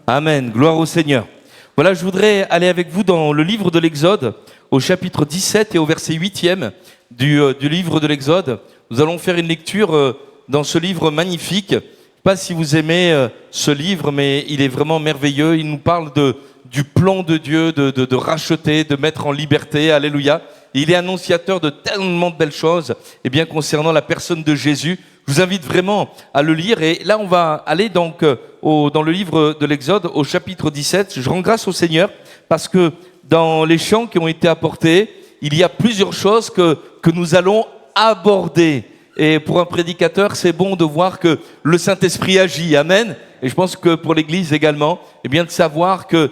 Amen, gloire au Seigneur. Voilà, je voudrais aller avec vous dans le livre de l'Exode, au chapitre 17 et au verset 8e du livre de l'Exode. Nous allons faire une lecture dans ce livre magnifique. Je ne sais pas si vous aimez ce livre, mais il est vraiment merveilleux. Il nous parle du plan de Dieu, de racheter, de mettre en liberté. Alléluia. Il est annonciateur de tellement de belles choses concernant la personne de Jésus. Je vous invite vraiment à le lire. Et là, on va aller donc dans le livre de l'Exode, au chapitre 17. Je rends grâce au Seigneur parce que dans les chants qui ont été apportés, il y a plusieurs choses que nous allons aborder. Et pour un prédicateur, c'est bon de voir que le Saint-Esprit agit. Amen. Et je pense que pour l'Église également, de savoir que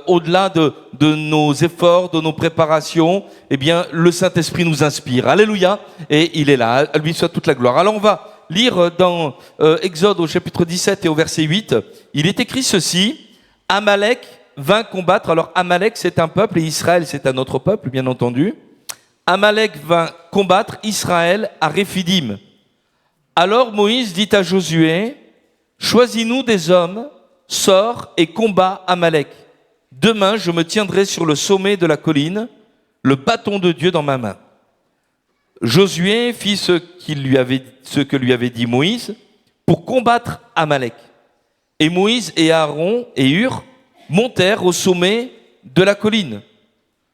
au-delà de nos efforts, de nos préparations, le Saint-Esprit nous inspire. Alléluia. Et il est là. À lui soit toute la gloire. Alors on va lire dans Exode au chapitre 17 et au verset 8. Il est écrit ceci: Amalek vint combattre. Alors Amalek, c'est un peuple et Israël, c'est un autre peuple, bien entendu. Amalek vint combattre Israël à Réphidim. Alors Moïse dit à Josué: choisis-nous des hommes, sors et combat Amalek. Demain, je me tiendrai sur le sommet de la colline, le bâton de Dieu dans ma main. Josué fit ce que lui avait dit Moïse pour combattre Amalek. Et Moïse et Aaron et Hur montèrent au sommet de la colline.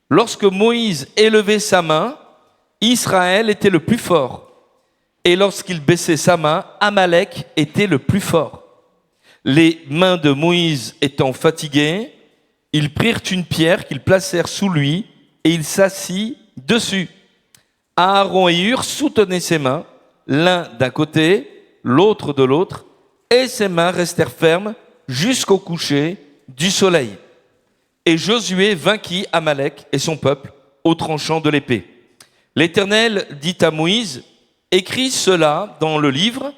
Lorsque Moïse élevait sa main, Israël était le plus fort. Et lorsqu'il baissait sa main, Amalek était le plus fort. Les mains de Moïse étant fatiguées, ils prirent une pierre qu'ils placèrent sous lui et il s'assit dessus. Aaron et Hur soutenaient ses mains, l'un d'un côté, l'autre de l'autre, et ses mains restèrent fermes jusqu'au coucher du soleil. Et Josué vainquit Amalek et son peuple au tranchant de l'épée. L'Éternel dit à Moïse: écris cela dans le livre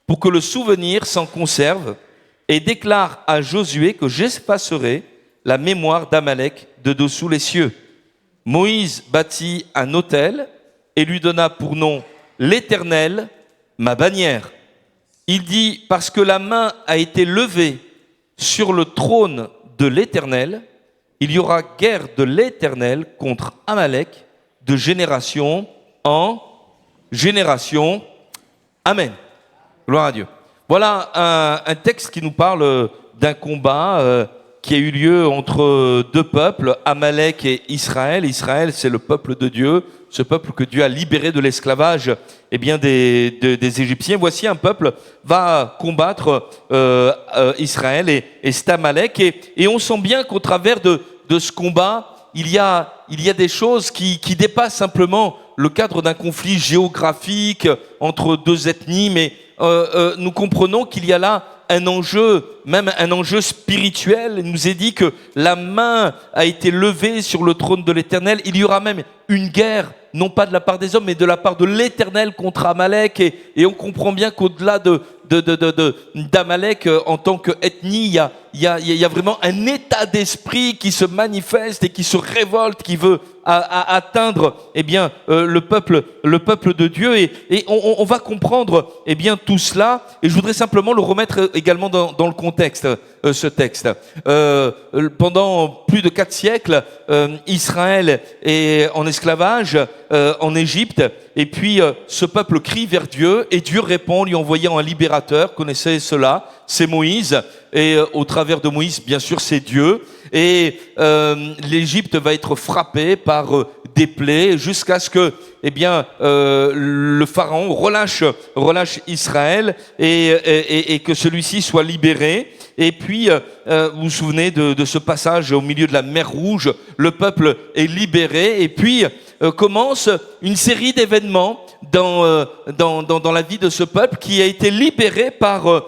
pour que le souvenir s'en conserve, et déclare à Josué que j'effacerai la mémoire d'Amalek de dessous les cieux. Moïse bâtit un autel et lui donna pour nom l'Éternel, ma bannière. Il dit: parce que la main a été levée sur le trône de l'Éternel, il y aura guerre de l'Éternel contre Amalek de génération en génération. Amen. Gloire à Dieu. Voilà un texte qui nous parle d'un combat qui a eu lieu entre deux peuples, Amalek et Israël. Israël, c'est le peuple de Dieu, ce peuple que Dieu a libéré de l'esclavage des Égyptiens. Voici un peuple va combattre Israël et c'est Amalek. Et on sent bien qu'au travers de ce combat, il y a des choses qui dépassent simplement le cadre d'un conflit géographique entre deux ethnies, mais nous comprenons qu'il y a là un enjeu, même un enjeu spirituel. Il nous est dit que la main a été levée sur le trône de l'Éternel. Il y aura même une guerre, non pas de la part des hommes, mais de la part de l'Éternel contre Amalek. Et on comprend bien qu'au-delà d'Amalek en tant qu'ethnie, il y a vraiment un état d'esprit qui se manifeste et qui se révolte, qui veut atteindre le peuple de Dieu. Et on va comprendre tout cela. Et je voudrais simplement le remettre également dans le contexte, ce texte. Pendant plus de 4 siècles, Israël est en esclavage en Égypte. Et puis ce peuple crie vers Dieu et Dieu répond en lui envoyant un libérateur. Connaissez cela, c'est Moïse. Et au travers de Moïse, bien sûr, c'est Dieu. Et l'Égypte va être frappée par des plaies jusqu'à ce que le pharaon relâche Israël et que celui-ci soit libéré. Et puis, vous vous souvenez de ce passage au milieu de la mer Rouge, le peuple est libéré et puis commence une série d'événements dans la vie de ce peuple qui a été libéré par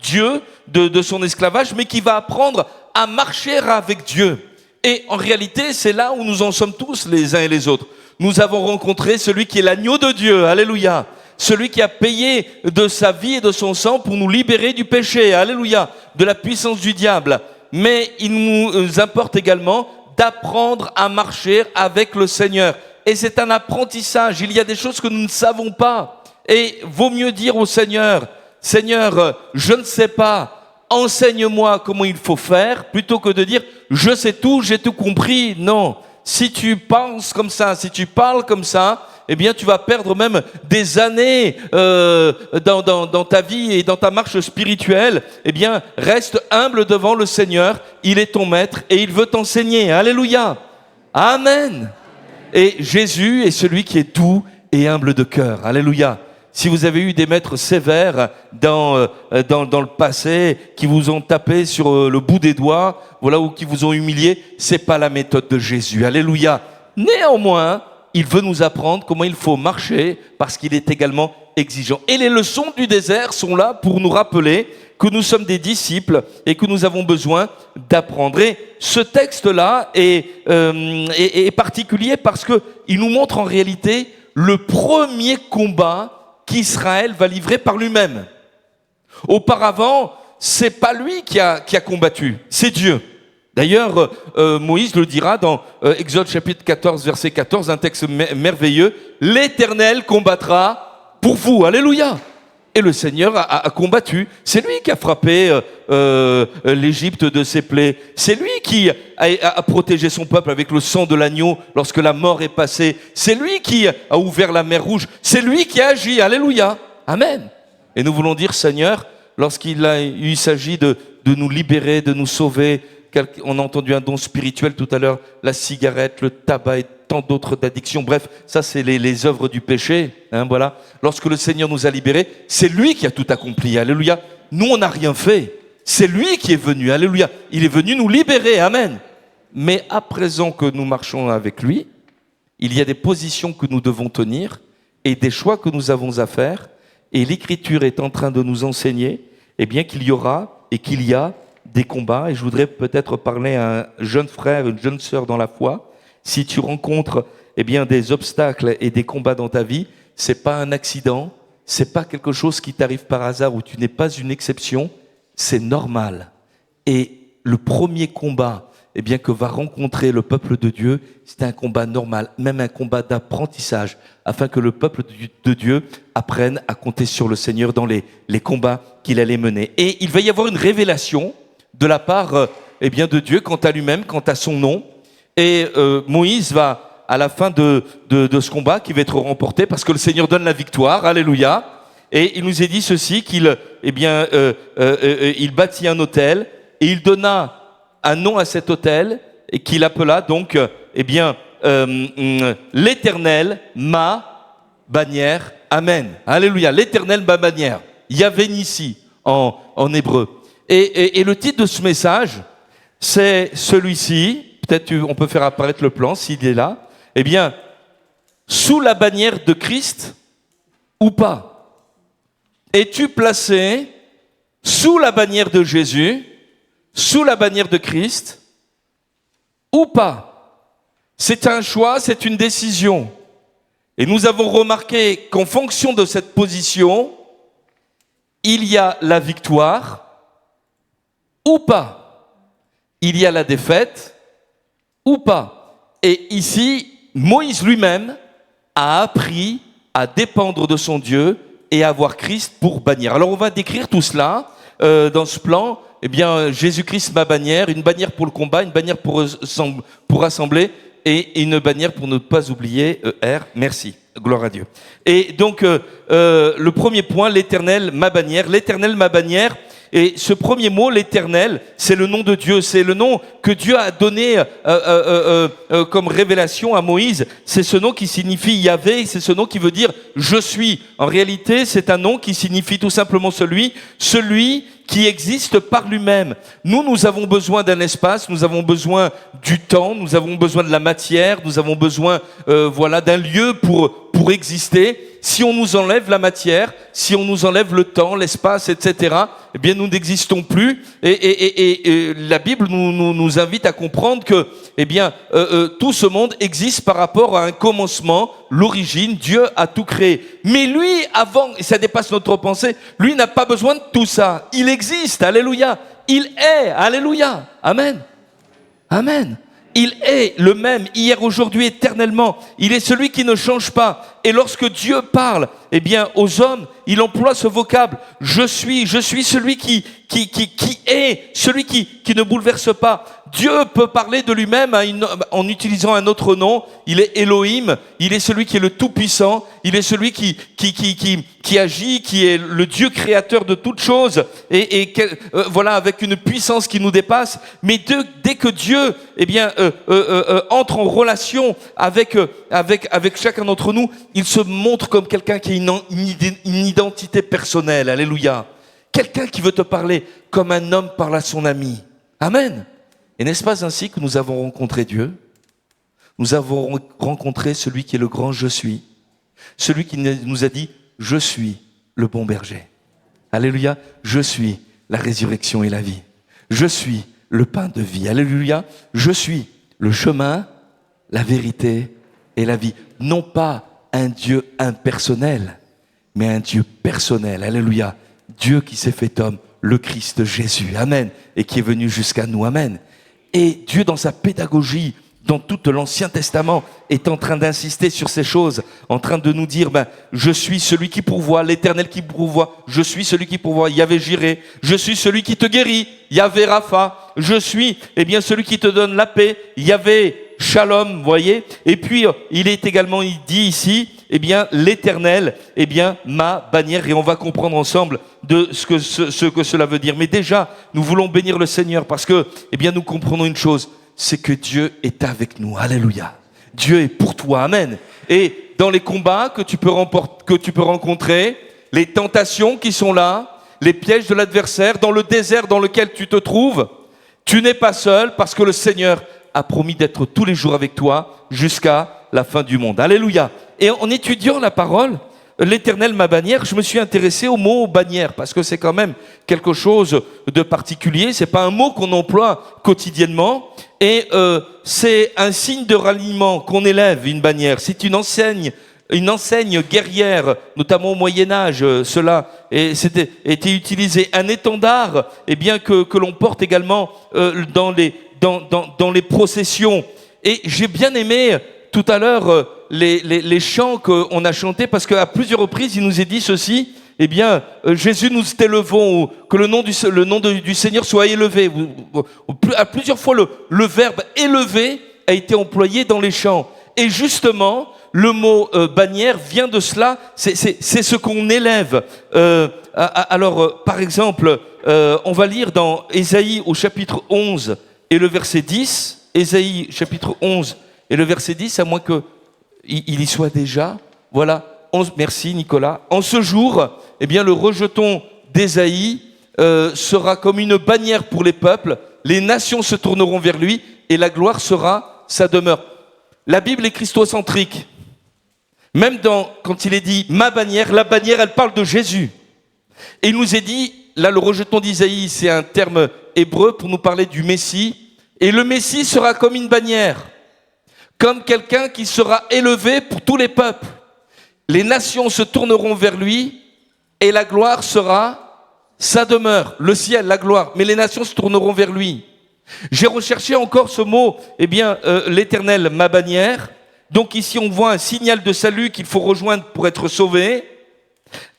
Dieu de son esclavage, mais qui va apprendre à marcher avec Dieu. Et en réalité, c'est là où nous en sommes tous les uns et les autres. Nous avons rencontré celui qui est l'agneau de Dieu, alléluia. Celui qui a payé de sa vie et de son sang pour nous libérer du péché, alléluia, de la puissance du diable. Mais il nous importe également d'apprendre à marcher avec le Seigneur. Et c'est un apprentissage. Il y a des choses que nous ne savons pas. Et vaut mieux dire au Seigneur, Seigneur, je ne sais pas, enseigne-moi comment il faut faire, plutôt que de dire je sais tout, j'ai tout compris. Non, si tu penses comme ça, si tu parles comme ça, eh bien tu vas perdre même des années dans ta vie et dans ta marche spirituelle. Eh bien reste humble devant le Seigneur, il est ton maître et il veut t'enseigner. Alléluia, amen. Et Jésus est celui qui est doux et humble de cœur. Alléluia. Si vous avez eu des maîtres sévères dans le passé, qui vous ont tapé sur le bout des doigts, voilà, ou qui vous ont humilié, c'est pas la méthode de Jésus. Alléluia. Néanmoins, il veut nous apprendre comment il faut marcher, parce qu'il est également exigeant. Et les leçons du désert sont là pour nous rappeler que nous sommes des disciples et que nous avons besoin d'apprendre. Et ce texte-là est particulier parce qu'il nous montre en réalité le premier combat qu'Israël va livrer par lui-même. Auparavant, c'est pas lui qui a combattu, c'est Dieu. D'ailleurs, Moïse le dira dans Exode chapitre 14, verset 14, un texte merveilleux. L'Éternel combattra pour vous. Alléluia. Et le Seigneur a combattu. C'est lui qui a frappé l'Égypte de ses plaies. C'est lui qui a protégé son peuple avec le sang de l'agneau lorsque la mort est passée. C'est lui qui a ouvert la mer Rouge. C'est lui qui a agi. Alléluia. Amen. Et nous voulons dire, Seigneur, lorsqu'il s'agit de nous libérer, de nous sauver, on a entendu un don spirituel tout à l'heure, la cigarette, le tabac et tant d'autres addictions. Bref, ça c'est les œuvres du péché. Voilà. Lorsque le Seigneur nous a libérés, c'est lui qui a tout accompli. Alléluia. Nous, on n'a rien fait. C'est lui qui est venu. Alléluia. Il est venu nous libérer. Amen. Mais à présent que nous marchons avec lui, il y a des positions que nous devons tenir et des choix que nous avons à faire. Et l'Écriture est en train de nous enseigner, eh bien, qu'il y aura et qu'il y a des combats. Et je voudrais peut-être parler à un jeune frère, une jeune sœur dans la foi. Si tu rencontres eh bien, des obstacles et des combats dans ta vie, c'est pas un accident, c'est pas quelque chose qui t'arrive par hasard ou tu n'es pas une exception, c'est normal. Et le premier combat eh bien, que va rencontrer le peuple de Dieu, c'est un combat normal, même un combat d'apprentissage, afin que le peuple de Dieu apprenne à compter sur le Seigneur dans les combats qu'il allait mener. Et il va y avoir une révélation de la part eh bien, de Dieu quant à lui-même, quant à son nom. Et Moïse va, à la fin de ce combat, qui va être remporté, parce que le Seigneur donne la victoire, alléluia. Et il nous est dit ceci, qu'il il bâtit un autel, et il donna un nom à cet autel, et qu'il appela donc, l'Éternel, ma bannière. Amen. Alléluia. L'Éternel, ma bannière. Yahvé Nissi, en hébreu. Et le titre de ce message, c'est celui-ci. Peut-être on peut faire apparaître le plan s'il est là. Eh bien, sous la bannière de Christ ou pas? Es-tu placé sous la bannière de Jésus, sous la bannière de Christ ou pas? C'est un choix, c'est une décision. Et nous avons remarqué qu'en fonction de cette position, il y a la victoire ou pas. Il y a la défaite ou pas. Et ici, Moïse lui-même a appris à dépendre de son Dieu et à avoir Christ pour bannière. Alors on va décrire tout cela dans ce plan. Eh bien, Jésus-Christ, ma bannière, une bannière pour le combat, une bannière pour rassembler et une bannière pour ne pas oublier R. Merci. Gloire à Dieu. Et donc, le premier point, l'Éternel, ma bannière. L'Éternel, ma bannière. Et ce premier mot, l'Éternel, c'est le nom de Dieu. C'est le nom que Dieu a donné comme révélation à Moïse. C'est ce nom qui signifie Yahvé. C'est ce nom qui veut dire « je suis ». En réalité, c'est un nom qui signifie tout simplement celui qui existe par lui-même. Nous avons besoin d'un espace, nous avons besoin du temps, nous avons besoin de la matière, nous avons besoin d'un lieu pour exister. Si on nous enlève la matière, si on nous enlève le temps, l'espace, etc., eh bien nous n'existons plus. Et la Bible nous invite à comprendre que eh bien, tout ce monde existe par rapport à un commencement, l'origine. Dieu a tout créé. Mais lui, avant, et ça dépasse notre pensée, lui n'a pas besoin de tout ça. Il existe, alléluia. Il est, alléluia. Amen. Amen. Il est le même, hier, aujourd'hui, éternellement. Il est celui qui ne change pas. Et lorsque Dieu parle, eh bien, aux hommes, il emploie ce vocable. Je suis celui qui est, celui qui ne bouleverse pas. Dieu peut parler de lui-même en utilisant un autre nom. Il est Elohim, il est celui qui est le Tout-Puissant, il est celui qui agit, qui est le Dieu créateur de toutes choses, voilà, avec une puissance qui nous dépasse. Mais dès que Dieu, eh bien, entre en relation avec chacun d'entre nous, il se montre comme quelqu'un qui a une identité personnelle. Alléluia. Quelqu'un qui veut te parler comme un homme parle à son ami. Amen. Et n'est-ce pas ainsi que nous avons rencontré Dieu? Nous avons rencontré celui qui est le grand je suis. Celui qui nous a dit, je suis le bon berger. Alléluia. Je suis la résurrection et la vie. Je suis le pain de vie. Alléluia. Je suis le chemin, la vérité et la vie. Non pas un Dieu impersonnel, mais un Dieu personnel. Alléluia. Dieu qui s'est fait homme, le Christ Jésus. Amen. Et qui est venu jusqu'à nous. Amen. Et Dieu, dans sa pédagogie, dans tout l'Ancien Testament, est en train d'insister sur ces choses, en train de nous dire, je suis celui qui pourvoit, l'Éternel qui pourvoit, je suis celui qui pourvoit, Yahvé Jiré, je suis celui qui te guérit, Yahvé Rapha, je suis, eh bien, celui qui te donne la paix, Yahvé Shalom, voyez. Et puis, il dit ici, eh bien, l'Éternel, eh bien, ma bannière, et on va comprendre ensemble de ce que cela veut dire. Mais déjà, nous voulons bénir le Seigneur parce que, eh bien, nous comprenons une chose, c'est que Dieu est avec nous. Alléluia. Dieu est pour toi. Amen. Et dans les combats que tu peux rencontrer, les tentations qui sont là, les pièges de l'adversaire, dans le désert dans lequel tu te trouves, tu n'es pas seul parce que le Seigneur a promis d'être tous les jours avec toi jusqu'à la fin du monde. Alléluia. Et en étudiant la parole, l'Éternel ma bannière, je me suis intéressé au mot bannière parce que c'est quand même quelque chose de particulier. C'est pas un mot qu'on emploie quotidiennement et c'est un signe de ralliement qu'on élève une bannière. C'est une enseigne guerrière, notamment au Moyen Âge. Cela était utilisé. Un étendard, eh bien que l'on porte également dans les processions. Et j'ai bien aimé tout à l'heure les chants qu'on a chantés parce qu'à plusieurs reprises il nous est dit ceci, eh bien Jésus nous élevons, que le nom du Seigneur soit élevé. À plusieurs fois le verbe élever a été employé dans les chants. Et justement, le mot bannière vient de cela, c'est ce qu'on élève. Par exemple, on va lire dans Ésaïe au chapitre 11 et le verset 10, Ésaïe chapitre 11 et le verset 10, à moins qu'il y soit déjà. Voilà, merci Nicolas. En ce jour, eh bien, le rejeton d'Ésaïe sera comme une bannière pour les peuples, les nations se tourneront vers lui et la gloire sera sa demeure. La Bible est christocentrique. Même quand il est dit ma bannière, la bannière, elle parle de Jésus. Et il nous est dit, là le rejeton d'Isaïe, c'est un terme hébreu pour nous parler du Messie. Et le Messie sera comme une bannière, comme quelqu'un qui sera élevé pour tous les peuples. Les nations se tourneront vers lui et la gloire sera sa demeure. Le ciel, la gloire, mais les nations se tourneront vers lui. J'ai recherché encore ce mot, eh bien, l'Éternel, ma bannière. Donc ici, on voit un signal de salut qu'il faut rejoindre pour être sauvé.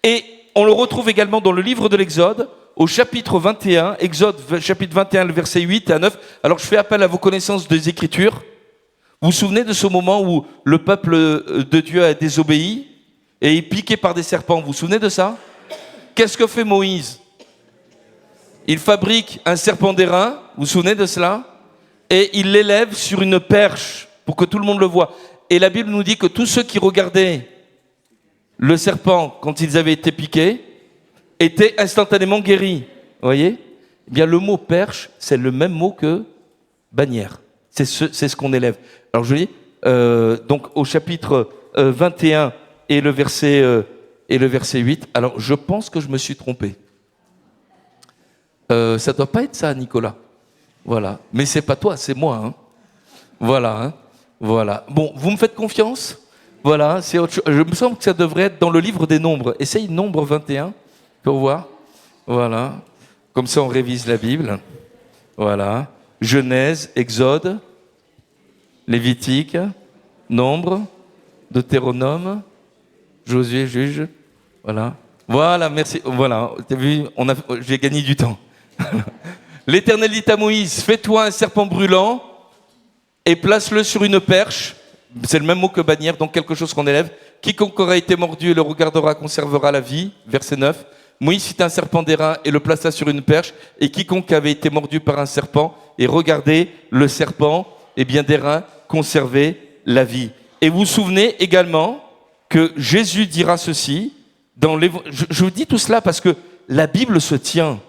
Et on le retrouve également dans le livre de l'Exode, au chapitre 21, Exode chapitre 21, le verset 8 à 9. Alors je fais appel à vos connaissances des Écritures. Vous vous souvenez de ce moment où le peuple de Dieu a désobéi et est piqué par des serpents? Vous vous souvenez de ça? Qu'est-ce que fait Moïse? Il fabrique un serpent d'airain, vous vous souvenez de cela? Et il l'élève sur une perche pour que tout le monde le voie. Et la Bible nous dit que tous ceux qui regardaient le serpent quand ils avaient été piqués étaient instantanément guéris. Vous voyez? Eh bien, le mot perche, c'est le même mot que bannière. C'est ce qu'on élève. Alors je dis, donc au chapitre 21 et le verset 8, alors je pense que je me suis trompé. Ça doit pas être ça, Nicolas. Voilà. Mais c'est pas toi, c'est moi. Hein. Voilà. Hein. Voilà. Bon, vous me faites confiance? Voilà. C'est autre chose. Je me semble que ça devrait être dans le livre des Nombres. Essaye Nombre 21 pour voir. Voilà. Comme ça, on révise la Bible. Voilà. Genèse, Exode, Lévitique, Nombre, Deutéronome, Josué juge. Voilà. Voilà, merci. Voilà, t'as vu, j'ai gagné du temps. L'Éternel dit à Moïse, fais-toi un serpent brûlant et place-le sur une perche. C'est le même mot que bannière, donc quelque chose qu'on élève. Quiconque aura été mordu et le regardera conservera la vie. Verset 9. Moïse fit un serpent d'airain et le plaça sur une perche. Et quiconque avait été mordu par un serpent et regardez le serpent, d'airain conservait la vie. Et vous vous souvenez également que Jésus dira ceci. Je vous dis tout cela parce que la Bible se tient.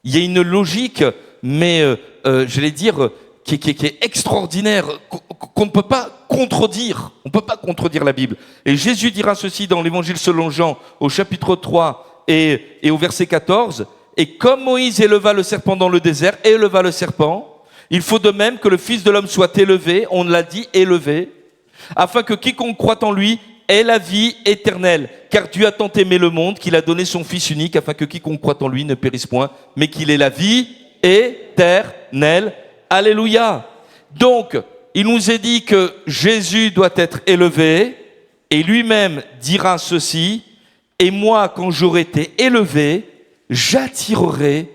Il y a une logique, mais j'allais dire, qui est extraordinaire, qu'on ne peut pas contredire. On ne peut pas contredire la Bible. Et Jésus dira ceci dans l'Évangile selon Jean, au chapitre 3 et au verset 14. Et comme Moïse éleva le serpent dans le désert, éleva le serpent, il faut de même que le Fils de l'homme soit élevé, on l'a dit élevé, afin que quiconque croit en lui ait la vie éternelle. Car Dieu a tant aimé le monde qu'il a donné son Fils unique, afin que quiconque croit en lui ne périsse point, mais qu'il ait la vie éternelle. Alléluia. Donc, il nous est dit que Jésus doit être élevé, et lui-même dira ceci, et moi, quand j'aurai été élevé, j'attirerai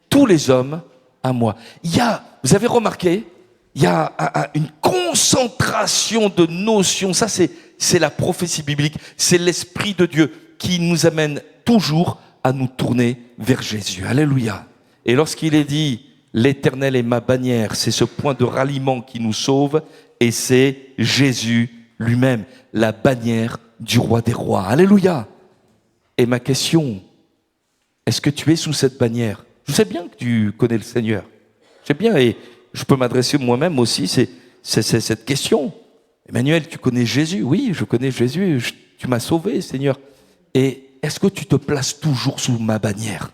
tous les hommes à moi. Vous avez remarqué, il y a une concentration de notions, ça c'est la prophétie biblique, c'est l'Esprit de Dieu qui nous amène toujours à nous tourner vers Jésus. Alléluia. Et lorsqu'il est dit, l'Éternel est ma bannière, c'est ce point de ralliement qui nous sauve, et c'est Jésus lui-même, la bannière du roi des rois. Alléluia. Et ma question, est-ce que tu es sous cette bannière? Je sais bien que tu connais le Seigneur. Je sais bien, et je peux m'adresser moi-même aussi, c'est cette question. Emmanuel, tu connais Jésus? Oui, je connais Jésus, tu m'as sauvé, Seigneur. Et est-ce que tu te places toujours sous ma bannière?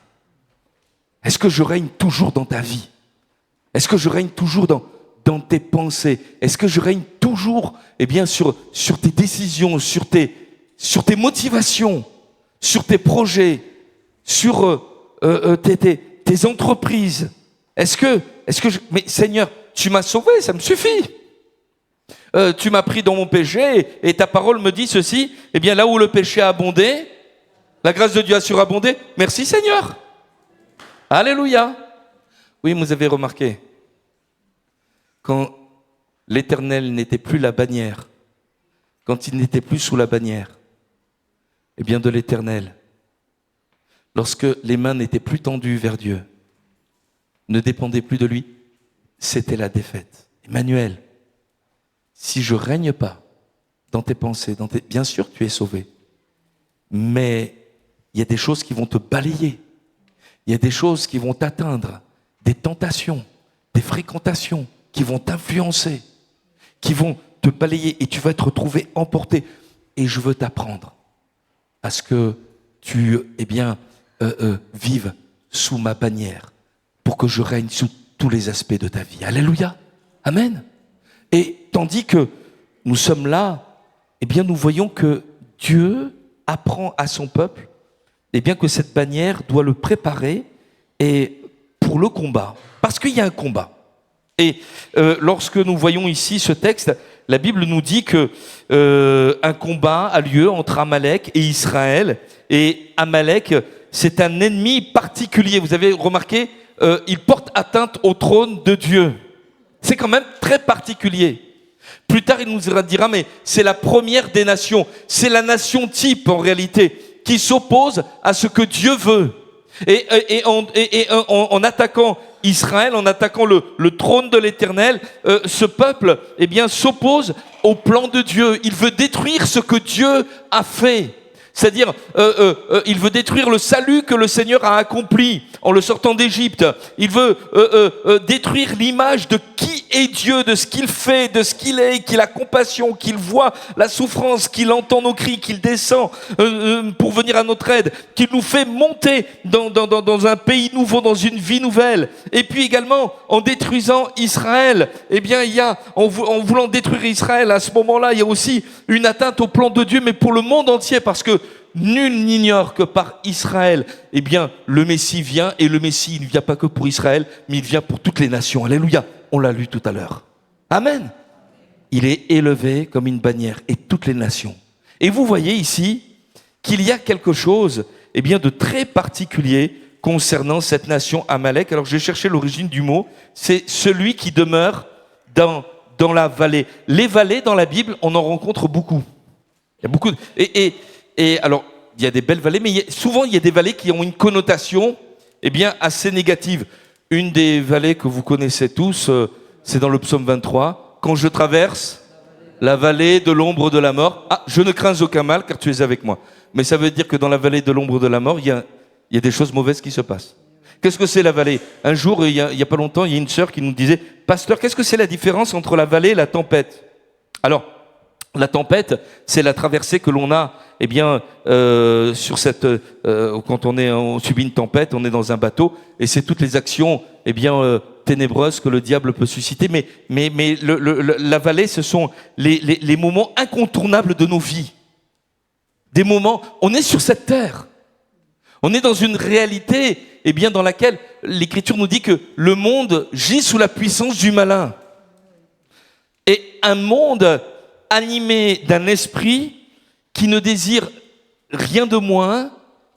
Est-ce que je règne toujours dans ta vie? Est-ce que je règne toujours dans tes pensées? Est-ce que je règne toujours sur tes décisions, sur tes motivations, sur tes projets, sur tes entreprises? Mais Seigneur, tu m'as sauvé, ça me suffit. Tu m'as pris dans mon péché et ta parole me dit ceci. Là où le péché a abondé, la grâce de Dieu a surabondé. Merci Seigneur. Alléluia. Oui, vous avez remarqué, quand l'Éternel n'était plus la bannière, quand il n'était plus sous la bannière, de l'Éternel, lorsque les mains n'étaient plus tendues vers Dieu, ne dépendaient plus de lui, c'était la défaite. Emmanuel, si je règne pas dans tes pensées, bien sûr tu es sauvé, mais il y a des choses qui vont te balayer, il y a des choses qui vont t'atteindre, des tentations, des fréquentations qui vont t'influencer, qui vont te balayer et tu vas te retrouver emporté. Et je veux t'apprendre à ce que tu vives sous ma bannière pour que je règne sous tous les aspects de ta vie. Alléluia. Amen. Et tandis que nous sommes là, nous voyons que Dieu apprend à son peuple que cette bannière doit le préparer et pour le combat. Parce qu'il y a un combat. Et lorsque nous voyons ici ce texte, la Bible nous dit que un combat a lieu entre Amalek et Israël. Et Amalek, c'est un ennemi particulier. Vous avez remarqué, il porte atteinte au trône de Dieu. C'est quand même très particulier. Plus tard, il nous dira, mais c'est la première des nations. C'est la nation type, en réalité, qui s'oppose à ce que Dieu veut. Et en attaquant Israël, en attaquant le trône de l'Éternel, ce peuple, s'oppose au plan de Dieu. Il veut détruire ce que Dieu a fait. C'est-à-dire, il veut détruire le salut que le Seigneur a accompli en le sortant d'Égypte. Il veut détruire l'image de qui est Dieu, de ce qu'il fait, de ce qu'il est, qu'il a compassion, qu'il voit la souffrance, qu'il entend nos cris, qu'il descend pour venir à notre aide, qu'il nous fait monter dans un pays nouveau, dans une vie nouvelle. Et puis également, en détruisant Israël, il y a, en voulant détruire Israël, à ce moment-là, il y a aussi une atteinte au plan de Dieu, mais pour le monde entier, parce que nul n'ignore que par Israël, le Messie vient, et le Messie, il ne vient pas que pour Israël, mais il vient pour toutes les nations. Alléluia. On l'a lu tout à l'heure. Amen. Il est élevé comme une bannière, et toutes les nations. Et vous voyez ici, qu'il y a quelque chose, eh bien, de très particulier concernant cette nation Amalek. Alors, j'ai cherché l'origine du mot. C'est celui qui demeure dans la vallée. Les vallées, dans la Bible, on en rencontre beaucoup. Il y a beaucoup. Et alors, il y a des belles vallées, mais souvent, il y a des vallées qui ont une connotation, eh bien, assez négative. Une des vallées que vous connaissez tous, c'est dans le psaume 23. Quand je traverse la vallée de l'ombre de la mort, je ne crains aucun mal, car tu es avec moi. Mais ça veut dire que dans la vallée de l'ombre de la mort, il y a des choses mauvaises qui se passent. Qu'est-ce que c'est la vallée? Un jour, il y a pas longtemps, il y a une sœur qui nous disait, pasteur, qu'est-ce que c'est la différence entre la vallée et la tempête? Alors, la tempête, c'est la traversée que l'on a, eh bien, sur cette, quand on subit une tempête, on est dans un bateau, et c'est toutes les actions, eh bien, ténébreuses que le diable peut susciter. Mais la vallée, ce sont les moments incontournables de nos vies. Des moments, on est sur cette terre. On est dans une réalité, eh bien, dans laquelle l'Écriture nous dit que le monde gît sous la puissance du malin. Et un monde animé d'un esprit qui ne désire rien de moins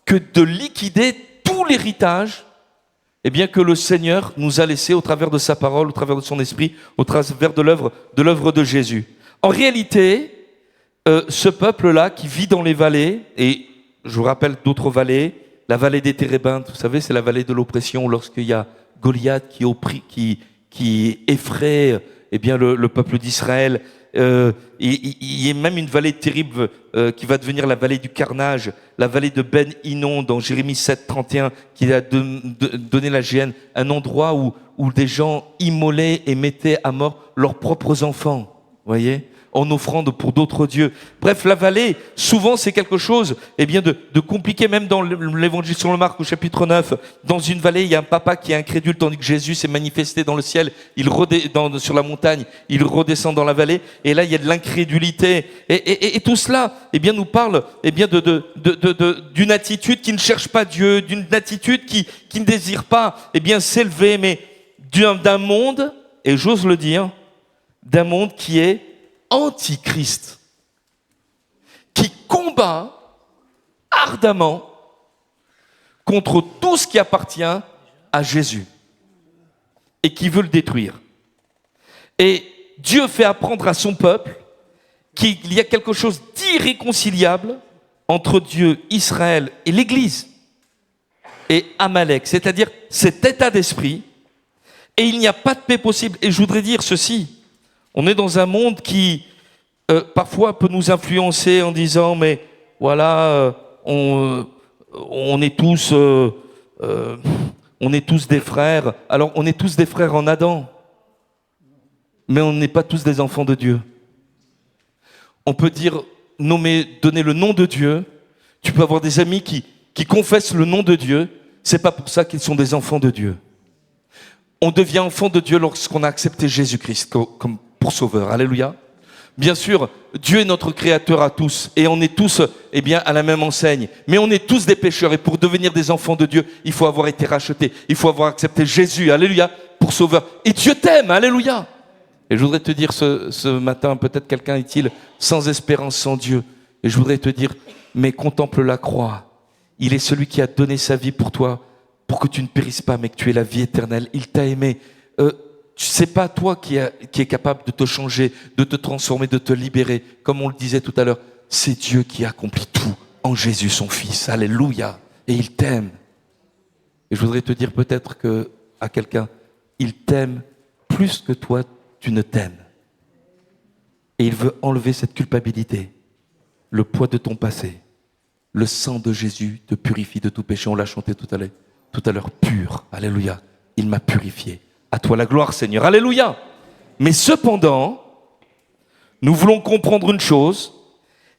que de liquider tout l'héritage, eh bien, que le Seigneur nous a laissé au travers de sa parole, au travers de son esprit, au travers de l'œuvre de Jésus. En réalité, ce peuple-là qui vit dans les vallées, et je vous rappelle d'autres vallées, la vallée des Térébintes, vous savez, c'est la vallée de l'oppression lorsqu'il y a Goliath qui effraie, eh bien, le peuple d'Israël. Il y a même une vallée terrible qui va devenir la vallée du carnage, la vallée de Ben Hinnom dans Jérémie 7, 31, qui a donné la géhenne, un endroit où des gens immolaient et mettaient à mort leurs propres enfants, voyez, en offrande pour d'autres dieux. Bref, la vallée, souvent c'est quelque chose, eh bien, de compliqué, même dans l'évangile selon Marc au chapitre 9. Dans une vallée, il y a un papa qui est incrédule, tandis que Jésus s'est manifesté dans le ciel, sur la montagne, il redescend dans la vallée, et là il y a de l'incrédulité. Et tout cela, eh bien, nous parle, eh bien, d'une attitude qui ne cherche pas Dieu, d'une attitude qui ne désire pas, eh bien, s'élever, mais d'un monde, et j'ose le dire, d'un monde qui est antichrist, qui combat ardemment contre tout ce qui appartient à Jésus et qui veut le détruire. Et Dieu fait apprendre à son peuple qu'il y a quelque chose d'irréconciliable entre Dieu, Israël et l'Église et Amalek, c'est-à-dire cet état d'esprit, et il n'y a pas de paix possible. Et je voudrais dire ceci, on est dans un monde qui parfois peut nous influencer en disant mais voilà, on est tous des frères. Alors on est tous des frères en Adam, mais on n'est pas tous des enfants de Dieu. On peut dire donner le nom de Dieu. Tu peux avoir des amis qui confessent le nom de Dieu. C'est pas pour ça qu'ils sont des enfants de Dieu. On devient enfant de Dieu lorsqu'on a accepté Jésus-Christ comme pour sauveur. Alléluia. Bien sûr, Dieu est notre créateur à tous et on est tous, eh bien, à la même enseigne. Mais on est tous des pécheurs et pour devenir des enfants de Dieu, il faut avoir été racheté. Il faut avoir accepté Jésus, alléluia, pour sauveur. Et Dieu t'aime, alléluia. Et je voudrais te dire ce matin, peut-être quelqu'un est-il sans espérance, sans Dieu. Et je voudrais te dire, mais contemple la croix. Il est celui qui a donné sa vie pour toi, pour que tu ne périsses pas, mais que tu aies la vie éternelle. Il t'a aimé. C'est pas toi qui est capable de te changer, de te transformer, de te libérer. Comme on le disait tout à l'heure, c'est Dieu qui accomplit tout en Jésus son Fils. Alléluia. Et il t'aime. Et je voudrais te dire peut-être à quelqu'un, il t'aime plus que toi, tu ne t'aimes. Et il veut enlever cette culpabilité, le poids de ton passé. Le sang de Jésus te purifie de tout péché. On l'a chanté tout à l'heure, pur. Alléluia. Il m'a purifié. À toi la gloire, Seigneur. Alléluia. Mais cependant, nous voulons comprendre une chose,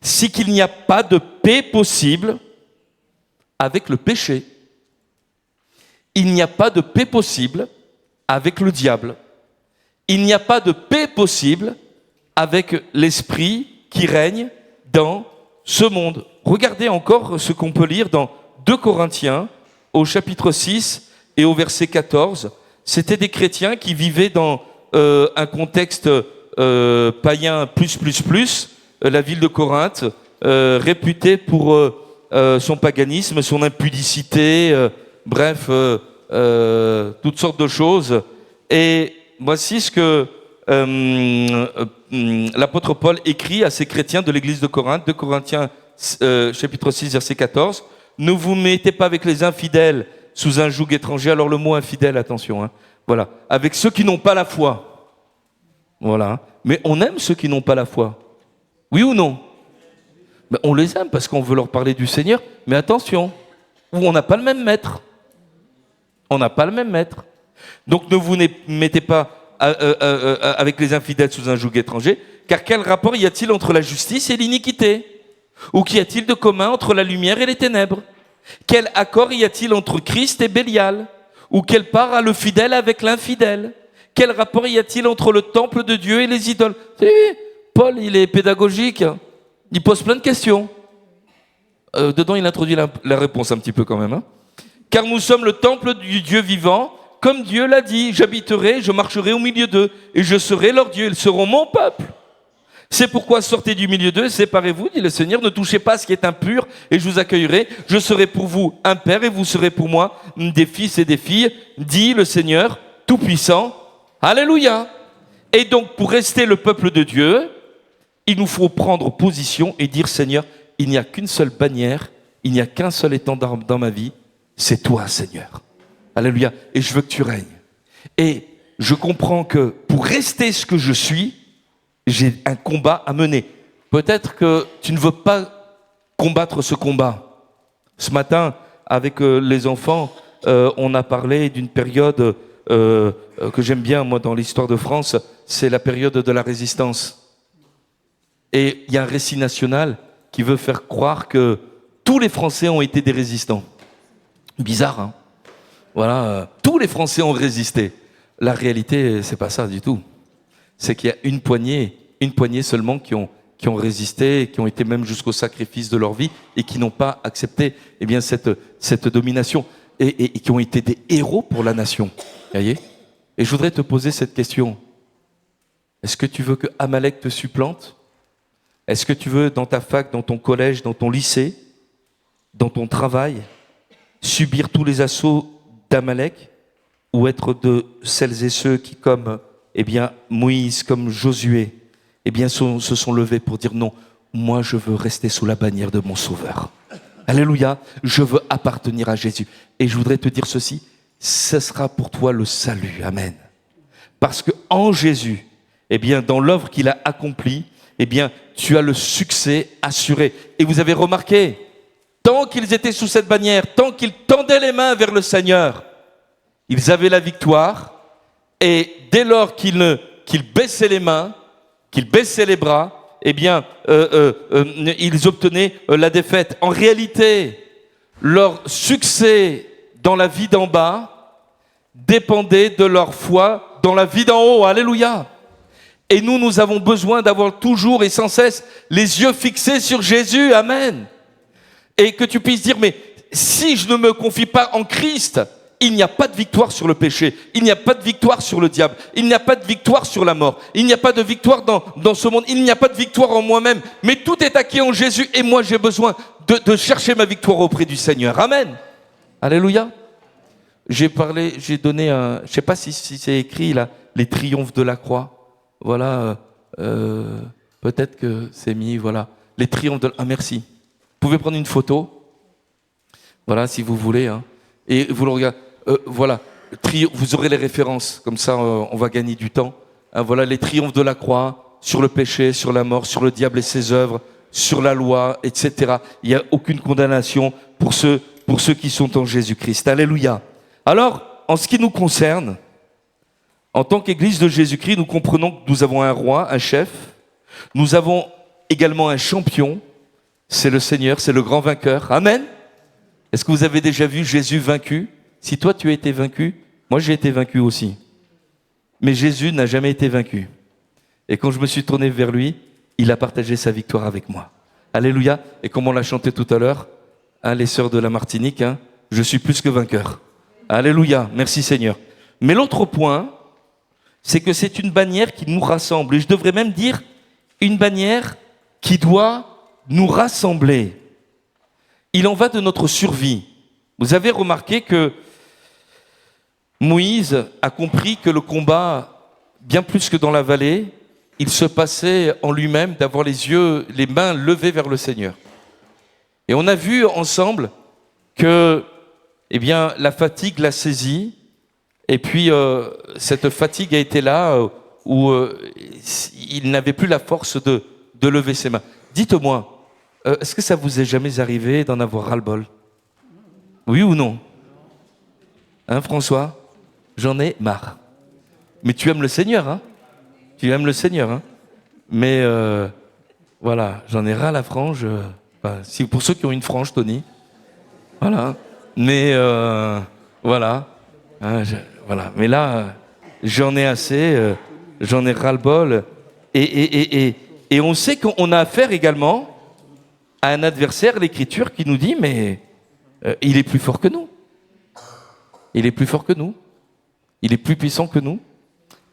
c'est qu'il n'y a pas de paix possible avec le péché. Il n'y a pas de paix possible avec le diable. Il n'y a pas de paix possible avec l'esprit qui règne dans ce monde. Regardez encore ce qu'on peut lire dans 2 Corinthiens, au chapitre 6 et au verset 14. C'était des chrétiens qui vivaient dans un contexte païen plus. La ville de Corinthe, réputée pour son paganisme, son impudicité, bref, toutes sortes de choses. Et voici ce que l'apôtre Paul écrit à ces chrétiens de l'église de Corinthe, 2 Corinthiens chapitre 6, verset 14. Ne vous mettez pas avec les infidèles sous un joug étranger. Alors le mot infidèle, attention, hein. Voilà, avec ceux qui n'ont pas la foi. Voilà, mais on aime ceux qui n'ont pas la foi. Oui ou non? Ben, on les aime parce qu'on veut leur parler du Seigneur, mais attention, on n'a pas le même maître. On n'a pas le même maître. Donc ne vous mettez pas avec les infidèles sous un joug étranger, car quel rapport y a-t-il entre la justice et l'iniquité? Ou qu'y a-t-il de commun entre la lumière et les ténèbres? Quel accord y a-t-il entre Christ et Bélial? Ou quelle part a le fidèle avec l'infidèle? Quel rapport y a-t-il entre le temple de Dieu et les idoles? Paul, il est pédagogique, hein. Il pose plein de questions. Dedans, il introduit la réponse un petit peu quand même, hein. Car nous sommes le temple du Dieu vivant, comme Dieu l'a dit, j'habiterai, je marcherai au milieu d'eux, et je serai leur Dieu, ils seront mon peuple. C'est pourquoi sortez du milieu d'eux, séparez-vous, dit le Seigneur, ne touchez pas à ce qui est impur, et je vous accueillerai. Je serai pour vous un père, et vous serez pour moi des fils et des filles, dit le Seigneur Tout-Puissant. Alléluia. Et donc, pour rester le peuple de Dieu, il nous faut prendre position et dire, Seigneur, il n'y a qu'une seule bannière, il n'y a qu'un seul étendard dans ma vie, c'est toi, Seigneur. Alléluia. Et je veux que tu règnes. Et je comprends que pour rester ce que je suis, j'ai un combat à mener. Peut-être que tu ne veux pas combattre ce combat. Ce matin, avec les enfants, on a parlé d'une période que j'aime bien, moi, dans l'histoire de France, c'est la période de la résistance. Et il y a un récit national qui veut faire croire que tous les Français ont été des résistants. Bizarre, hein? Voilà, tous les Français ont résisté. La réalité, c'est pas ça du tout. C'est qu'il y a une poignée seulement qui ont résisté, qui ont été même jusqu'au sacrifice de leur vie et qui n'ont pas accepté cette domination et qui ont été des héros pour la nation. Voyez? Et je voudrais te poser cette question. Est-ce que tu veux que Amalek te supplante? Est-ce que tu veux, dans ta fac, dans ton collège, dans ton lycée, dans ton travail, subir tous les assauts d'Amalek ou être de celles et ceux qui, comme Moïse, comme Josué, se sont levés pour dire non, moi je veux rester sous la bannière de mon Sauveur. Alléluia, je veux appartenir à Jésus. Et je voudrais te dire ceci, ce sera pour toi le salut, amen. Parce que en Jésus, dans l'œuvre qu'il a accomplie, tu as le succès assuré. Et vous avez remarqué, tant qu'ils étaient sous cette bannière, tant qu'ils tendaient les mains vers le Seigneur, ils avaient la victoire. Et dès lors qu'ils baissaient les mains, qu'ils baissaient les bras, ils obtenaient la défaite. En réalité, leur succès dans la vie d'en bas dépendait de leur foi dans la vie d'en haut. Alléluia. Et nous avons besoin d'avoir toujours et sans cesse les yeux fixés sur Jésus. Amen. Et que tu puisses dire, mais si je ne me confie pas en Christ, il n'y a pas de victoire sur le péché, il n'y a pas de victoire sur le diable, il n'y a pas de victoire sur la mort, il n'y a pas de victoire dans ce monde, il n'y a pas de victoire en moi-même, mais tout est acquis en Jésus et moi j'ai besoin de chercher ma victoire auprès du Seigneur. Amen. Alléluia. J'ai donné je ne sais pas si c'est écrit là, les triomphes de la croix. Voilà, peut-être que c'est mis, voilà, les triomphes de la... Ah, merci. Vous pouvez prendre une photo, voilà, si vous voulez, hein, et vous le regardez, voilà, vous aurez les références, comme ça on va gagner du temps. Hein, voilà, les triomphes de la croix, sur le péché, sur la mort, sur le diable et ses œuvres, sur la loi, etc. Il n'y a aucune condamnation pour ceux qui sont en Jésus-Christ. Alléluia. Alors, en ce qui nous concerne, en tant qu'Église de Jésus-Christ, nous comprenons que nous avons un roi, un chef. Nous avons également un champion. C'est le Seigneur, c'est le grand vainqueur. Amen. Est-ce que vous avez déjà vu Jésus vaincu? Si toi tu as été vaincu, moi j'ai été vaincu aussi. Mais Jésus n'a jamais été vaincu. Et quand je me suis tourné vers lui, il a partagé sa victoire avec moi. Alléluia. Et comme on l'a chanté tout à l'heure, hein, les sœurs de la Martinique, hein, je suis plus que vainqueur. Alléluia. Merci Seigneur. Mais l'autre point, c'est que c'est une bannière qui nous rassemble. Et je devrais même dire une bannière qui doit nous rassembler. il en va de notre survie. Vous avez remarqué que Moïse a compris que le combat, bien plus que dans la vallée, il se passait en lui-même d'avoir les mains levées vers le Seigneur. Et on a vu ensemble que, la fatigue l'a saisi, et puis cette fatigue a été là où il n'avait plus la force de lever ses mains. Dites-moi, est-ce que ça vous est jamais arrivé d'en avoir ras-le-bol? Oui ou non? Hein, François? J'en ai marre. Mais tu aimes le Seigneur, hein? Tu aimes le Seigneur, hein? Mais voilà, j'en ai ras la frange. Pour ceux qui ont une frange, Tony. Voilà. Mais voilà. Hein, voilà. Mais là, j'en ai assez. J'en ai ras-le-bol. Et on sait qu'on a affaire également à un adversaire, l'Écriture, qui nous dit, mais il est plus fort que nous. Il est plus fort que nous. Il est plus puissant que nous.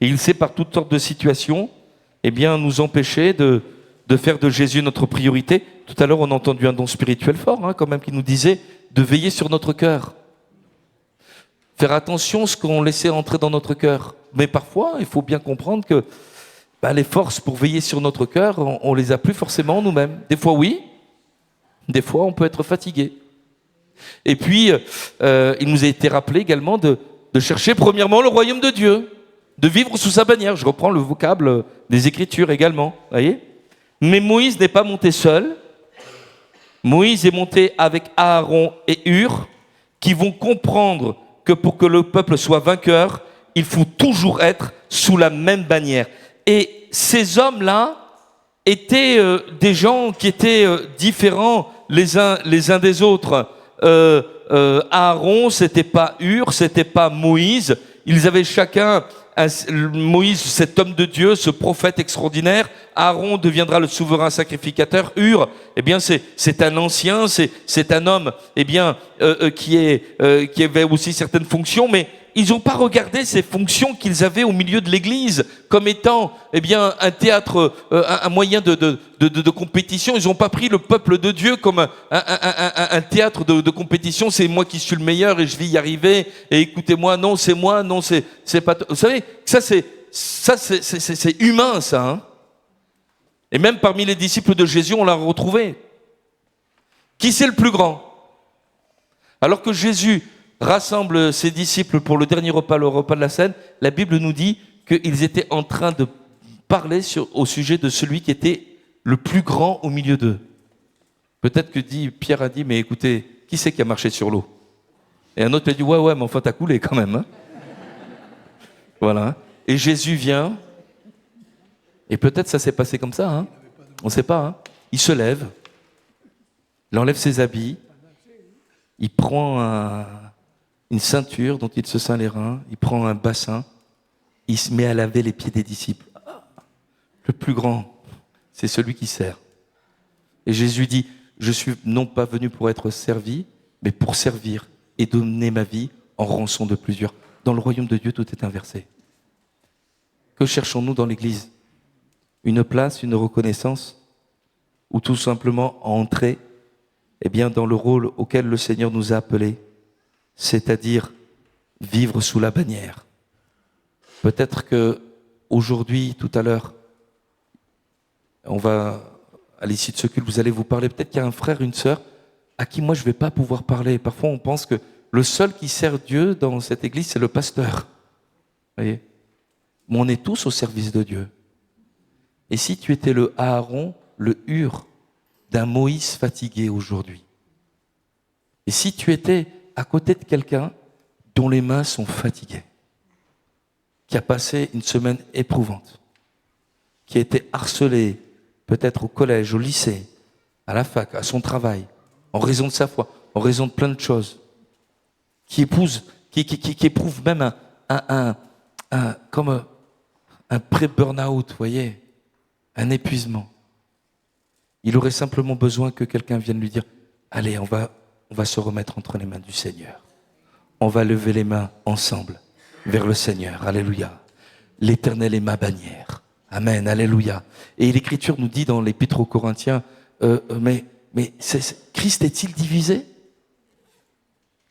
Et il sait par toutes sortes de situations, nous empêcher de faire de Jésus notre priorité. Tout à l'heure, on a entendu un don spirituel fort, quand même, qui nous disait de veiller sur notre cœur. Faire attention à ce qu'on laissait entrer dans notre cœur. Mais parfois, il faut bien comprendre que les forces pour veiller sur notre cœur, on les a plus forcément nous-mêmes. Des fois, oui. Des fois, on peut être fatigué. Et puis, il nous a été rappelé également de chercher premièrement le royaume de Dieu, de vivre sous sa bannière. Je reprends le vocable des Écritures également, voyez. Mais Moïse n'est pas monté seul. Moïse est monté avec Aaron et Hur, qui vont comprendre que pour que le peuple soit vainqueur, il faut toujours être sous la même bannière. Et ces hommes-là étaient des gens qui étaient différents les uns des autres. Aaron, c'était pas Hur, c'était pas Moïse. Ils avaient chacun Moïse, cet homme de Dieu, ce prophète extraordinaire. Aaron deviendra le souverain sacrificateur. Hur, c'est un ancien, c'est un homme, qui avait aussi certaines fonctions, mais ils n'ont pas regardé ces fonctions qu'ils avaient au milieu de l'Église comme étant, un théâtre, un moyen de compétition. Ils n'ont pas pris le peuple de Dieu comme un théâtre de compétition. C'est moi qui suis le meilleur et je vais y arriver. Et écoutez-moi, non, c'est moi, non, c'est pas. Vous savez, ça c'est humain, ça. Hein. Et même parmi les disciples de Jésus, on l'a retrouvé. Qui c'est le plus grand? Alors que Jésus rassemble ses disciples pour le dernier repas, le repas de la Cène, la Bible nous dit qu'ils étaient en train de parler au sujet de celui qui était le plus grand au milieu d'eux. Peut-être que Pierre a dit, mais écoutez, qui c'est qui a marché sur l'eau? Et un autre lui a dit, ouais, mais enfin t'as coulé quand même. Hein. Voilà. Et Jésus vient, et peut-être ça s'est passé comme ça, hein. On ne sait pas. Hein. Il se lève, il enlève ses habits, il prend une ceinture dont il se ceint les reins, il prend un bassin, il se met à laver les pieds des disciples. Le plus grand, c'est celui qui sert. Et Jésus dit, je suis non pas venu pour être servi, mais pour servir et donner ma vie en rançon de plusieurs. Dans le royaume de Dieu, tout est inversé. Que cherchons-nous dans l'Église? Une place, une reconnaissance, ou tout simplement entrer dans le rôle auquel le Seigneur nous a appelés, c'est-à-dire vivre sous la bannière. Peut-être que aujourd'hui, tout à l'heure, on va, à l'issue de ce culte, vous allez vous parler. Peut-être qu'il y a un frère, une sœur, à qui moi je ne vais pas pouvoir parler. Parfois, on pense que le seul qui sert Dieu dans cette église, c'est le pasteur. Vous voyez? Mais on est tous au service de Dieu. Et si tu étais le Aaron, le Hur d'un Moïse fatigué aujourd'hui? Et si tu étais à côté de quelqu'un dont les mains sont fatiguées, qui a passé une semaine éprouvante, qui a été harcelé, peut-être au collège, au lycée, à la fac, à son travail, en raison de sa foi, en raison de plein de choses, qui éprouve même comme un pré-burn-out, vous voyez, un épuisement. Il aurait simplement besoin que quelqu'un vienne lui dire, allez, on va se remettre entre les mains du Seigneur. On va lever les mains ensemble vers le Seigneur. Alléluia. L'Éternel est ma bannière. Amen. Alléluia. Et l'Écriture nous dit dans l'Épître aux Corinthiens, mais Mais Christ est-il divisé?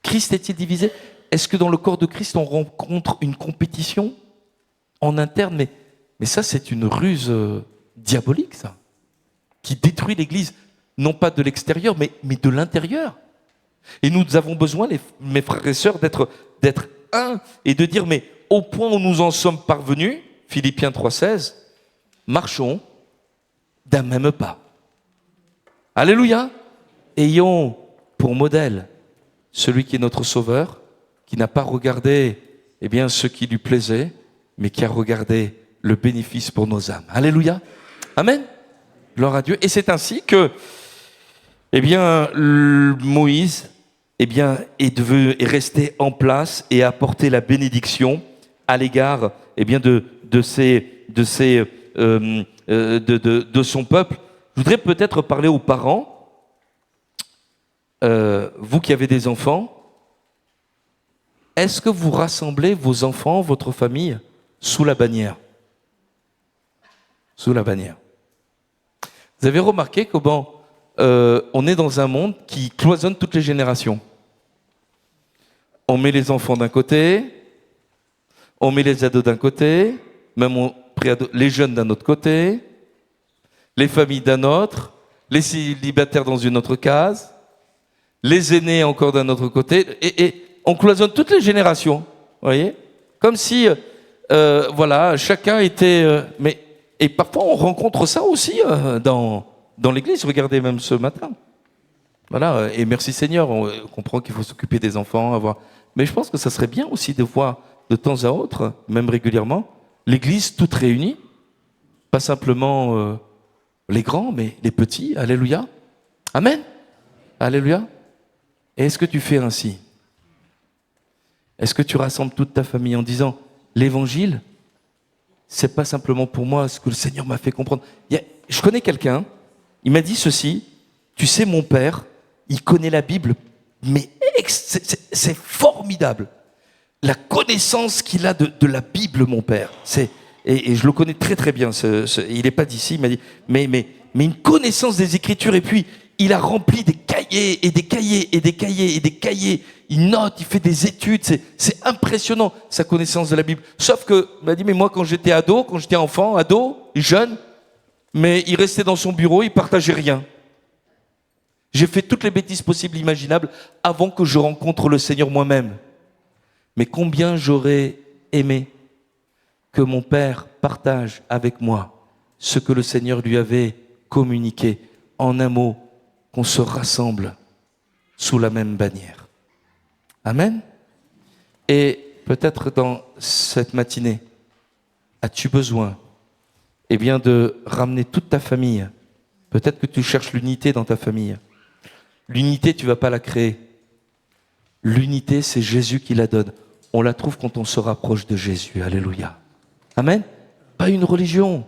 Christ est-il divisé? Est-ce que dans le corps de Christ, on rencontre une compétition en interne? Mais ça, c'est une ruse diabolique, ça, qui détruit l'Église, non pas de l'extérieur, mais de l'intérieur. Et nous avons besoin, mes frères et sœurs, d'être un et de dire, mais au point où nous en sommes parvenus, Philippiens 3,16, marchons d'un même pas. Alléluia. Ayons pour modèle celui qui est notre Sauveur, qui n'a pas regardé ce qui lui plaisait, mais qui a regardé le bénéfice pour nos âmes. Alléluia. Amen. Gloire à Dieu. Et c'est ainsi que Moïse est resté en place et a apporté la bénédiction à l'égard de son peuple. Je voudrais peut-être parler aux parents, vous qui avez des enfants. Est-ce que vous rassemblez vos enfants, votre famille, sous la bannière? Sous la bannière. Vous avez remarqué comment on est dans un monde qui cloisonne toutes les générations. On met les enfants d'un côté, on met les ados d'un côté, même les jeunes d'un autre côté, les familles d'un autre, les célibataires dans une autre case, les aînés encore d'un autre côté, et on cloisonne toutes les générations, vous voyez, comme si, chacun était... et parfois on rencontre ça aussi dans l'église, regardez même ce matin. Voilà, et merci Seigneur, on comprend qu'il faut s'occuper des enfants, mais je pense que ça serait bien aussi de voir de temps à autre, même régulièrement, l'église toute réunie, pas simplement les grands, mais les petits, alléluia. Amen. Alléluia. Et est-ce que tu fais ainsi? Est-ce que tu rassembles toute ta famille en disant, l'évangile, c'est pas simplement pour moi ce que le Seigneur m'a fait comprendre. Je connais quelqu'un, il m'a dit ceci, tu sais, mon père, il connaît la Bible, mais c'est formidable. La connaissance qu'il a de la Bible, mon père, et je le connais très très bien, il n'est pas d'ici, il m'a dit, mais une connaissance des Écritures, et puis il a rempli des cahiers, et des cahiers, et des cahiers, et des cahiers, il note, il fait des études, c'est impressionnant, sa connaissance de la Bible. Sauf que, il m'a dit, mais moi quand j'étais ado, quand j'étais enfant, ado, jeune, mais il restait dans son bureau, il partageait rien. J'ai fait toutes les bêtises possibles, imaginables, avant que je rencontre le Seigneur moi-même. Mais combien j'aurais aimé que mon père partage avec moi ce que le Seigneur lui avait communiqué. En un mot, qu'on se rassemble sous la même bannière. Amen. Et peut-être dans cette matinée, as-tu besoin de ramener toute ta famille? Peut-être que tu cherches l'unité dans ta famille. L'unité, tu ne vas pas la créer. L'unité, c'est Jésus qui la donne. On la trouve quand on se rapproche de Jésus. Alléluia. Amen. Pas une religion.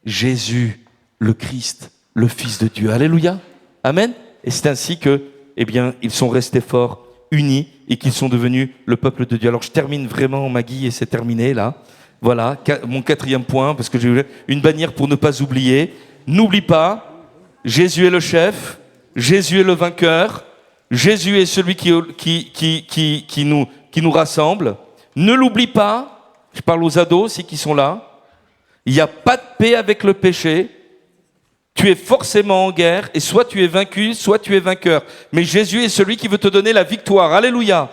Jésus, le Christ, le Fils de Dieu. Alléluia. Amen. Et c'est ainsi que, ils sont restés forts, unis, et qu'ils sont devenus le peuple de Dieu. Alors je termine vraiment, Maggie, et c'est terminé là. Voilà, mon 4e point, parce que j'ai une bannière pour ne pas oublier. N'oublie pas, Jésus est le chef, Jésus est le vainqueur, Jésus est celui qui nous rassemble. Ne l'oublie pas, je parle aux ados aussi qui sont là, il n'y a pas de paix avec le péché. Tu es forcément en guerre, et soit tu es vaincu, soit tu es vainqueur. Mais Jésus est celui qui veut te donner la victoire. Alléluia.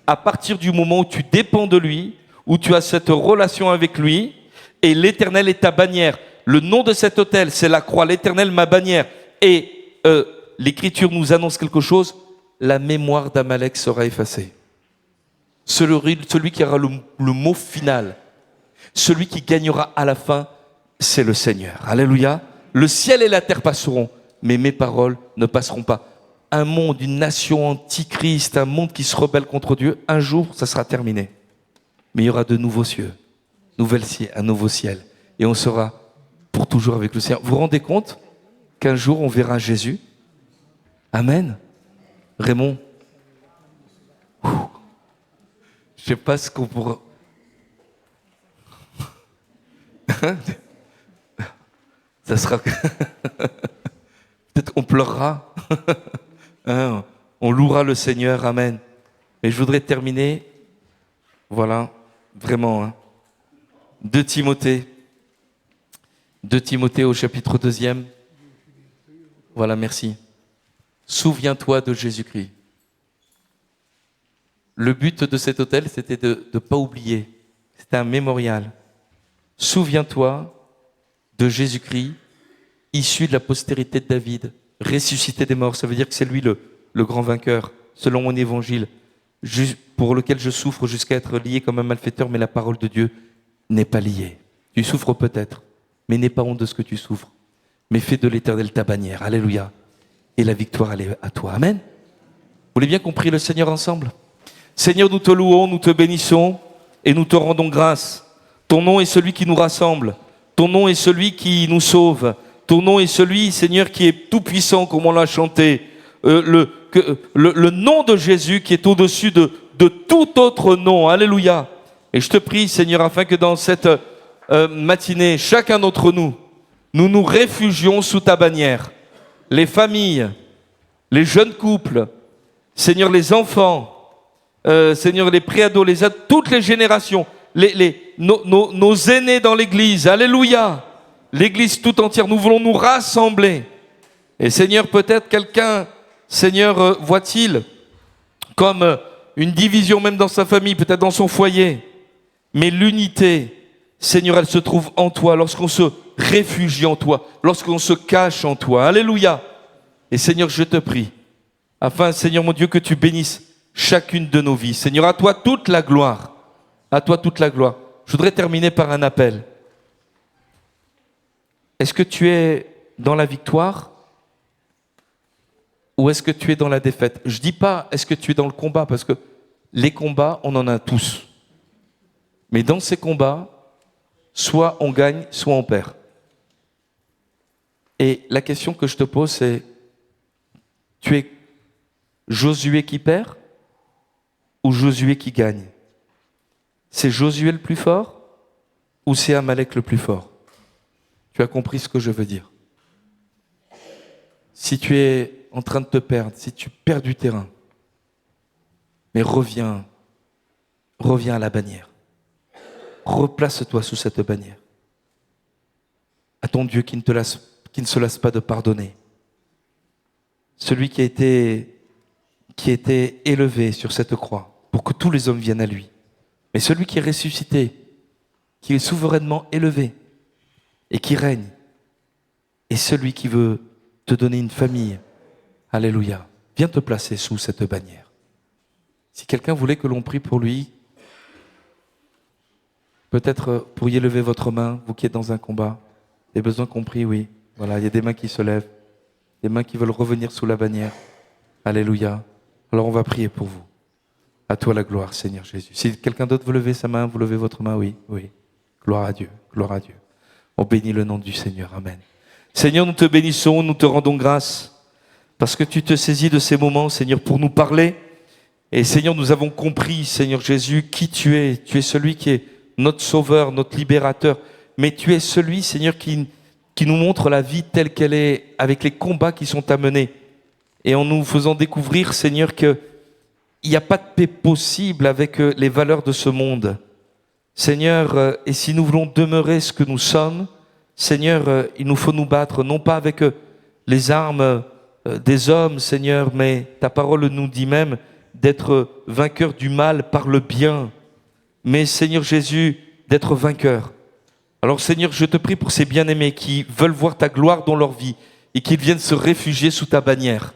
À partir du moment où tu dépends de lui, où tu as cette relation avec lui, et l'Éternel est ta bannière. Le nom de cet autel, c'est la croix. L'Éternel, ma bannière. Et l'Écriture nous annonce quelque chose, la mémoire d'Amalek sera effacée. Celui qui aura le mot final, celui qui gagnera à la fin, c'est le Seigneur. Alléluia. Le ciel et la terre passeront, mais mes paroles ne passeront pas. Un monde, une nation antichrist, un monde qui se rebelle contre Dieu, un jour, ça sera terminé. Mais il y aura de nouveaux cieux, un nouveau ciel. Et on sera pour toujours avec le Seigneur. Vous vous rendez compte qu'un jour, on verra Jésus? Amen. Raymond, je ne sais pas ce qu'on pourra... Ça sera... Peut-être qu'on pleurera. Hein, on louera le Seigneur, amen. Mais je voudrais terminer, voilà, vraiment, hein. 2 Timothée au chapitre 2. Voilà, merci. Souviens-toi de Jésus-Christ. Le but de cet hôtel, c'était de ne pas oublier. C'était un mémorial. Souviens-toi de Jésus-Christ, issu de la postérité de David, ressuscité des morts. Ça veut dire que c'est lui le grand vainqueur, selon mon évangile, pour lequel je souffre jusqu'à être lié comme un malfaiteur, mais la parole de Dieu n'est pas liée. Tu souffres peut-être, mais n'aie pas honte de ce que tu souffres. Mais fais de l'Éternel ta bannière. Alléluia. Et la victoire, elle est à toi. Amen. Vous l'avez bien compris, le Seigneur ensemble? Seigneur, nous te louons, nous te bénissons et nous te rendons grâce. Ton nom est celui qui nous rassemble. Ton nom est celui qui nous sauve. Ton nom est celui, Seigneur, qui est tout puissant, comme on l'a chanté. Le nom de Jésus qui est au-dessus de tout autre nom. Alléluia. Et je te prie, Seigneur, afin que dans cette matinée, chacun d'entre nous, nous nous réfugions sous ta bannière. Les familles, les jeunes couples, Seigneur, les enfants, Seigneur, les préados, toutes les générations, nos aînés dans l'Église. Alléluia. L'Église tout entière, nous voulons nous rassembler. Et Seigneur, peut-être quelqu'un, Seigneur, voit-il comme une division même dans sa famille, peut-être dans son foyer. Mais l'unité, Seigneur, elle se trouve en toi, lorsqu'on se réfugie en toi, lorsqu'on se cache en toi. Alléluia. Et Seigneur, je te prie, afin, Seigneur mon Dieu, que tu bénisses chacune de nos vies. Seigneur, à toi toute la gloire. À toi toute la gloire. Je voudrais terminer par un appel. Est-ce que tu es dans la victoire ou est-ce que tu es dans la défaite? Je ne dis pas est-ce que tu es dans le combat, parce que les combats, on en a tous. Mais dans ces combats, soit on gagne, soit on perd. Et la question que je te pose, c'est, tu es Josué qui perd ou Josué qui gagne? C'est Josué le plus fort ou c'est Amalek le plus fort? Tu as compris ce que je veux dire. Si tu es en train de te perdre, si tu perds du terrain, mais reviens à la bannière. Replace-toi sous cette bannière. À ton Dieu qui ne se lasse pas de pardonner. Celui qui a été élevé sur cette croix pour que tous les hommes viennent à lui. Mais celui qui est ressuscité, qui est souverainement élevé et qui règne, est celui qui veut te donner une famille. Alléluia. Viens te placer sous cette bannière. Si quelqu'un voulait que l'on prie pour lui, peut-être pourriez lever votre main, vous qui êtes dans un combat. Des besoins compris, oui. Voilà, il y a des mains qui se lèvent, des mains qui veulent revenir sous la bannière. Alléluia. Alors on va prier pour vous. À toi la gloire, Seigneur Jésus. Si quelqu'un d'autre veut lever sa main, vous levez votre main, oui, oui. Gloire à Dieu, gloire à Dieu. On bénit le nom du Seigneur, amen. Seigneur, nous te bénissons, nous te rendons grâce, parce que tu te saisis de ces moments, Seigneur, pour nous parler. Et Seigneur, nous avons compris, Seigneur Jésus, qui tu es. Tu es celui qui est notre sauveur, notre libérateur. Mais tu es celui, Seigneur, qui nous montre la vie telle qu'elle est, avec les combats qui sont à mener. Et en nous faisant découvrir, Seigneur, qu'il n'y a pas de paix possible avec les valeurs de ce monde. Seigneur, et si nous voulons demeurer ce que nous sommes, Seigneur, il nous faut nous battre, non pas avec les armes des hommes, Seigneur, mais ta parole nous dit même d'être vainqueur du mal par le bien. Mais Seigneur Jésus, d'être vainqueur. Alors Seigneur, je te prie pour ces bien-aimés qui veulent voir ta gloire dans leur vie et qui viennent se réfugier sous ta bannière.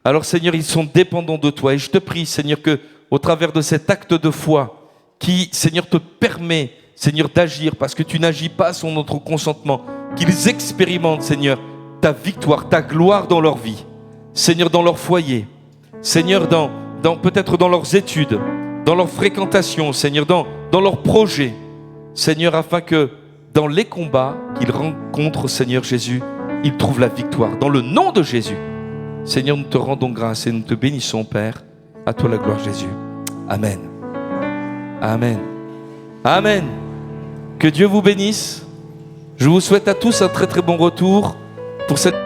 Alors Seigneur, ils sont dépendants de toi et je te prie, Seigneur, que au travers de cet acte de foi qui, Seigneur, te permet, Seigneur, d'agir parce que tu n'agis pas sans notre consentement, qu'ils expérimentent, Seigneur, ta victoire, ta gloire dans leur vie, Seigneur, dans leur foyer, Seigneur, peut-être dans leurs études, dans leur fréquentation, Seigneur, dans leurs projets, Seigneur, afin que dans les combats qu'ils rencontrent, Seigneur Jésus, ils trouvent la victoire. Dans le nom de Jésus, Seigneur, nous te rendons grâce et nous te bénissons, Père. À toi la gloire, Jésus. Amen. Amen. Amen. Que Dieu vous bénisse. Je vous souhaite à tous un très très bon retour pour cette...